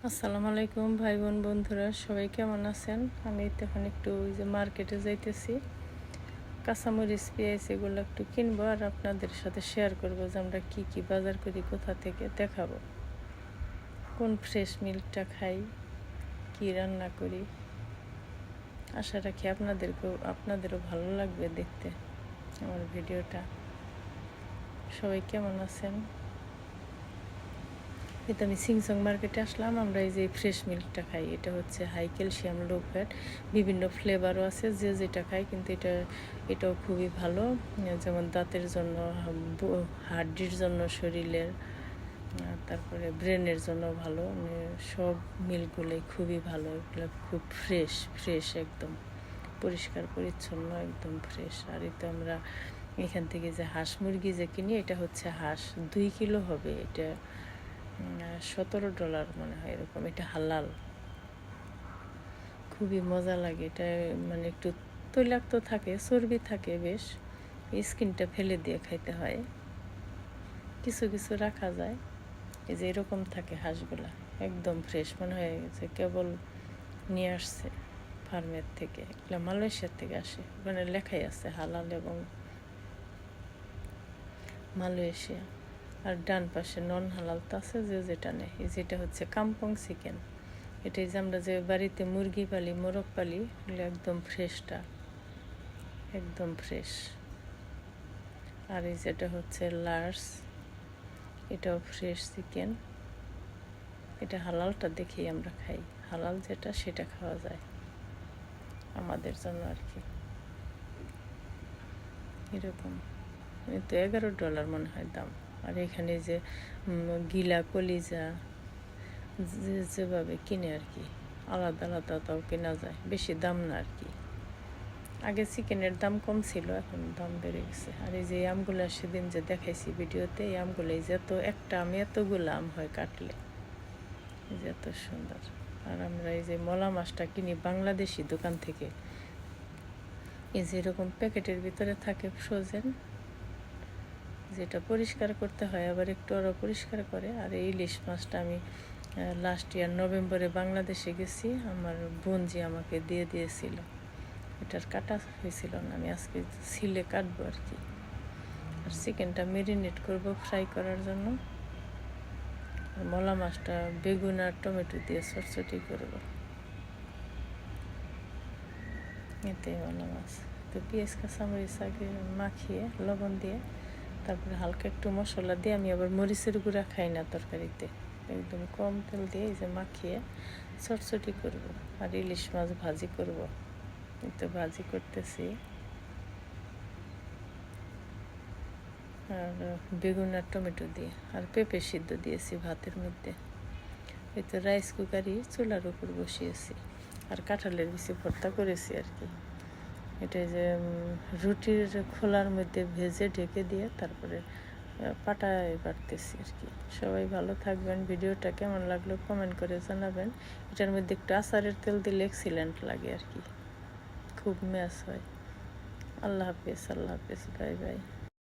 আসসালামু আলাইকুম ভাই বোন বন্ধুরা, সবাই কেমন আছেন? আমি তো এখন একটু ওই যে মার্কেটে যাইতেছি, কাঁচামরিচ পেঁয়াজ এগুলো একটু কিনবো আর আপনাদের সাথে শেয়ার করবো যে আমরা কি কি বাজার করি, কোথা থেকে দেখাবো, কোন ফ্রেশ মিল্কটা খাই, কি রান্না করি। আশা রাখি আপনাদেরও ভালো লাগবে দেখতে আমার ভিডিওটা। সবাই কেমন আছেন? এটা আমি সিংসং মার্কেটে আসলাম। আমরা এই যে ফ্রেশ মিল্কটা খাই, এটা হচ্ছে হাই ক্যালসিয়াম লো ফ্যাট, বিভিন্ন ফ্লেভারও আছে, যে যেটা খাই, কিন্তু এটাও খুবই ভালো, যেমন দাঁতের জন্য, হাড্ডির জন্য, শরীরের, তারপরে ব্রেনের জন্য ভালো। সব মিল্কগুলোই খুবই ভালো, এগুলো খুব ফ্রেশ একদম পরিষ্কার পরিচ্ছন্ন, একদম ফ্রেশ। আর এটা আমরা এখান থেকে যে হাঁস মুরগি যে কিনি, এটা হচ্ছে হাঁস 2 কিলো হবে, এটা $17 মনে হয় এরকম। এটা হালাল, খুবই মজা লাগে এটা। মানে একটু তৈলাক্ত থাকে, চর্বি থাকে বেশ, স্কিনটা ফেলে দিয়ে খাইতে হয়, কিছু কিছু রাখা যায়। এই যে এরকম থাকে হাঁসগুলা, একদম ফ্রেশ, মনে হয় যে কেবল নিয়ে আসছে ফার্মের থেকে। এগুলো মালয়েশিয়ার থেকে আসে, ওখানে লেখাই আছে হালাল এবং মালয়েশিয়া। আর ডান পাশে নন হালাল তো আছে, যে যেটা নেয়। যেটা হচ্ছে কাম্পং চিকেন, এটাই যে আমরা যে বাড়িতে মুরগি পালি, মোরগ পালি, এগুলো একদম ফ্রেশটা, একদম ফ্রেশ। আর এই যেটা হচ্ছে লার্স, এটাও ফ্রেশ চিকেন। এটা হালালটা দেখেই আমরা খাই, হালাল যেটা সেটা খাওয়া যায় আমাদের জন্য আর কি। এরকম তো $11 মনে হয় দাম। আর এখানে যে গিলা কলিজা যেভাবে কিনে আর কি, আলাদা আলাদা তাও কেনা যায়, বেশি দাম না আর কি। আগে চিকেনের দাম কম ছিল, এখন দাম বেড়ে গেছে। আর এই যে আমগুলো সেদিন যে দেখাইছি ভিডিওতে, এই আমগুলো, এই যে একটা আম এতগুলো আম হয় কাটলে, এই যে এত সুন্দর। আর আমরা এই যে মলা মাছটা কিনি বাংলাদেশি দোকান থেকে, এই যে এরকম প্যাকেটের ভিতরে থাকে ফ্রোজেন, যেটা পরিষ্কার করতে হয়, আবার একটু আরও পরিষ্কার করে। আর এই ইলিশ মাছটা আমি লাস্ট ইয়ার নভেম্বরে বাংলাদেশে গেছি, আমার বোনজি আমাকে দিয়ে দিয়েছিল, এটার কাটা হয়েছিল না, আমি আজকে সিলে কাটবো আর কি। আর চিকেনটা মেরিনেট করব ফ্রাই করার জন্য। আর মলা মাছটা বেগুন আর টমেটো দিয়ে চটচটি করব, এতে মলা মাছ। তো পেঁয়াজ কাঁচামরিচ আগে মাখিয়ে লবণ দিয়ে, তারপরে হালকা একটু মশলা দিয়ে, আমি আবার মরিচের গুঁড়া খাই না তরকারিতে, একদম কম তেল দিয়ে এই যে মাখিয়ে চটচটি করব। আর ইলিশ মাছ ভাজি করব, তো ভাজি করতেছি। আর বেগুন আর টমেটো দিয়ে, আর পেঁপে সিদ্ধ দিয়েছি ভাতের মধ্যে। এই তো রাইস কুকারই চুলার উপর বসিয়েছি। আর কাঁঠালের বিচি ভর্তা করেছি আর কি। এটা যে রুটির খোলার মধ্যে ভেজে ঢেকে দিয়ে তারপরে পাটায় বাটতেছি আর কি। সবাই ভালো থাকবেন। ভিডিওটা কেমন লাগলো কমেন্ট করে জানাবেন। এটার মধ্যে একটু আচারের তেল দিলে এক্সিলেন্ট লাগে আর কি, খুব ম্যাচ হয়। আল্লাহ হাফেজ, বাই বাই।